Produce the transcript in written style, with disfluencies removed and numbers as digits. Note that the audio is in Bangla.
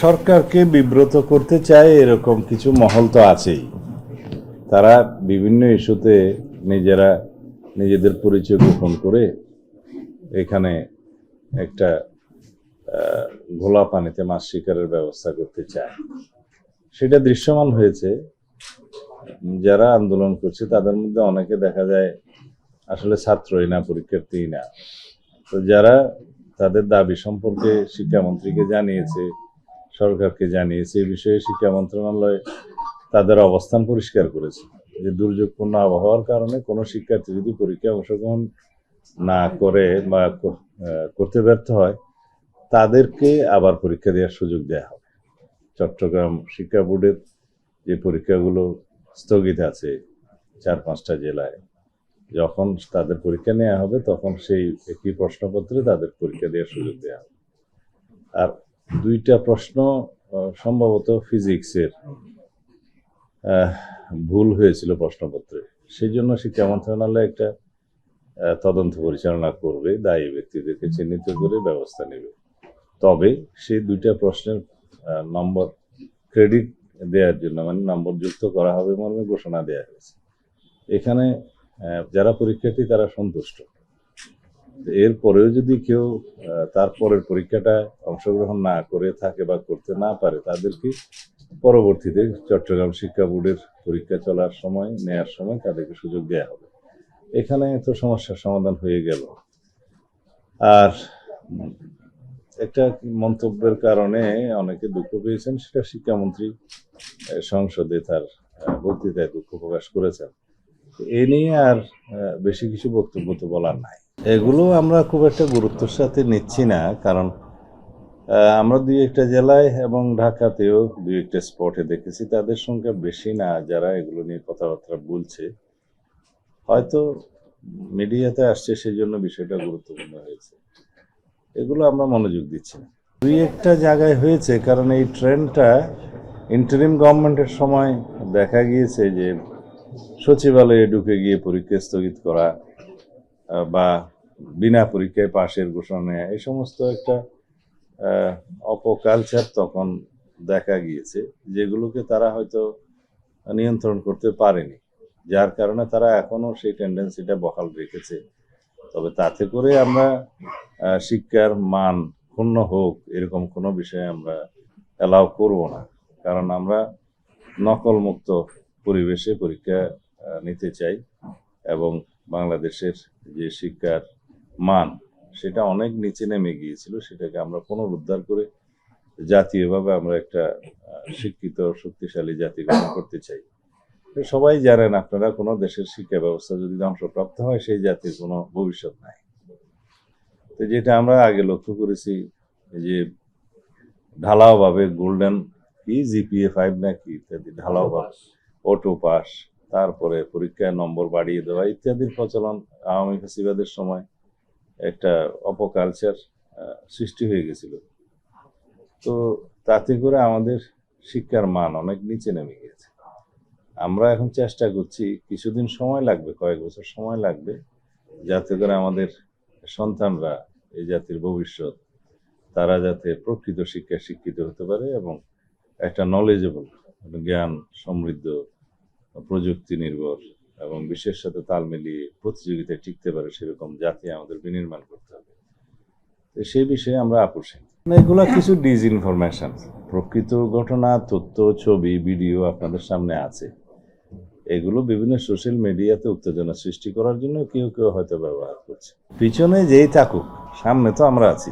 সরকারকে বিব্রত করতে চায় এরকম কিছু মহল তো আছেই। তারা বিভিন্ন ইস্যুতে নিজেদের পরিচয় গোপন করে এখানে একটা ঘোলা পানিতে মাছ শিকারের ব্যবস্থা করতে চায়। সেটা দৃশ্যমান হয়েছে। যারা আন্দোলন করছে তাদের মধ্যে অনেকে দেখা যায় আসলে ছাত্রই না, পরীক্ষার্থীই না। তো যারা তাদের দাবি সম্পর্কে শিক্ষামন্ত্রীকে জানিয়েছে, সরকারকে জানিয়েছে, এই বিষয়ে শিক্ষা মন্ত্রণালয় তাদের অবস্থান পরিষ্কার করেছে যে দুর্যোগপূর্ণ আবহাওয়ার কারণে কোনো শিক্ষার্থী যদি পরীক্ষায় অংশগ্রহণ না করে বা করতে ব্যর্থ হয়, তাদেরকে আবার পরীক্ষা দেওয়ার সুযোগ দেওয়া হবে। চট্টগ্রাম শিক্ষা বোর্ডের যে পরীক্ষাগুলো স্থগিত আছে 4-5টা জেলায়, যখন তাদের পরীক্ষা নেওয়া হবে তখন সেই একই প্রশ্নপত্রে তাদের পরীক্ষা দেওয়ার সুযোগ দেওয়া হবে। আর 2টা প্রশ্ন সম্ভবত ফিজিক্সের ভুল হয়েছিল প্রশ্নপত্রে, সেই জন্য শিক্ষা মন্ত্রণালয় একটা তদন্ত পরিচালনা করবে, দায়ী ব্যক্তিদেরকে চিহ্নিত করে ব্যবস্থা নেবে। তবে সেই 2টা প্রশ্নের নম্বর ক্রেডিট দেওয়ার জন্য, মানে নম্বর যুক্ত করা হবে মর্মে ঘোষণা দেওয়া হয়েছে। এখানে যারা পরীক্ষার্থী তারা সন্তুষ্ট। এরপরেও যদি কেউ তারপরের পরীক্ষাটা অংশগ্রহণ না করে থাকে বা করতে না পারে, তাদেরকে পরবর্তীতে চট্টগ্রাম শিক্ষা বোর্ডের পরীক্ষা নেওয়ার সময় তাদেরকে সুযোগ দেওয়া হবে। এখানে তো সমস্যার সমাধান হয়ে গেল। আর একটা মন্তব্যের কারণে অনেকে দুঃখ পেয়েছেন, সেটা শিক্ষামন্ত্রী সংসদে তার বক্তৃতায় দুঃখ প্রকাশ করেছেন। এ নিয়ে আর বেশি কিছু বক্তব্য তো বলার নাই। এগুলো আমরা খুব একটা গুরুত্বের সাথে নিচ্ছি না, কারণ আমরা 2-1টা জেলায় এবং ঢাকাতেও 2-1টা স্পটে দেখেছি তাদের সংখ্যা বেশি না যারা এগুলো নিয়ে কথাবার্তা বলছে। হয়তো মিডিয়াতে আসছে সেই জন্য বিষয়টা গুরুত্বপূর্ণ হয়েছে। এগুলো আমরা মনোযোগ দিচ্ছি না। 2-1টা জায়গায় হয়েছে কারণ এই ট্রেন্ডটা ইন্টারিম গভর্নমেন্টের সময় দেখা গিয়েছে যে সচিবালয়ে ঢুকে গিয়ে পরীক্ষা স্থগিত করা বা বিনা পরীক্ষায় পাশের ঘোষণা নেওয়া, এই সমস্ত একটা অপকালচার তখন দেখা গিয়েছে, যেগুলোকে তারা হয়তো নিয়ন্ত্রণ করতে পারেনি, যার কারণে তারা এখনো সেই টেন্ডেন্সিটা বহাল রেখেছে। তবে তাতে করে আমরা শিক্ষার মান ক্ষুণ্ণ হোক এরকম কোনো বিষয়ে আমরা অ্যালাউ করব না, কারণ আমরা নকলমুক্ত পরিবেশে পরীক্ষা নিতে চাই এবং বাংলাদেশের যে শিক্ষার মান সেটা অনেক নিচে নেমে গিয়েছিল, সেটাকে আমরা পুনরুদ্ধার করে জাতীয়ভাবে আমরা একটা শিক্ষিত শক্তিশালী জাতি গঠন করতে চাই। সবাই জানেন, আপনারা কোনো দেশের শিক্ষা ব্যবস্থা যদি ধ্বংসপ্রাপ্ত হয় সেই জাতির কোনো ভবিষ্যৎ নাই। তো যেটা আমরা আগে লক্ষ্য করেছি যে ঢালাওভাবে গোল্ডেন জিপিএ 5 নাকি ইত্যাদি ঢালাওভাবে অটো পাস, তারপরে পরীক্ষায় নম্বর বাড়িয়ে দেওয়া ইত্যাদির প্রচলন আওয়ামী ফ্যাসিবাদের সময় একটা অপকালচার সৃষ্টি হয়ে গেছিল। তো তাতে করে আমাদের শিক্ষার মান অনেক নিচে নেমে গেছে। আমরা এখন চেষ্টা করছি, কিছুদিন সময় লাগবে, কয়েক বছর সময় লাগবে, যাতে করে আমাদের সন্তানরা, এই জাতির ভবিষ্যৎ, তারা যাতে প্রকৃত শিক্ষায় শিক্ষিত হতে পারে এবং একটা নলেজেবল, জ্ঞান সমৃদ্ধ, প্রযুক্তি নির্ভর এবং বিশ্বের সাথে তাল মিলিয়ে প্রতিযোগিতায় টিকতে পারে সেরকম জাতি আমাদের বিনির্মাণ করতে হবে। সেই বিষয়ে আমরা আপোষহীন। এগুলা কিছু ডিসইনফরমেশন, প্রকৃত ঘটনা, তথ্য, ছবি, ভিডিও আপনাদের সামনে আছে। এগুলো বিভিন্ন সোশ্যাল মিডিয়াতে উত্তেজনা সৃষ্টি করার জন্য কেউ কেউ হয়তো ব্যবহার করছে। পিছনে যেই থাকুক, সামনে তো আমরা আছি।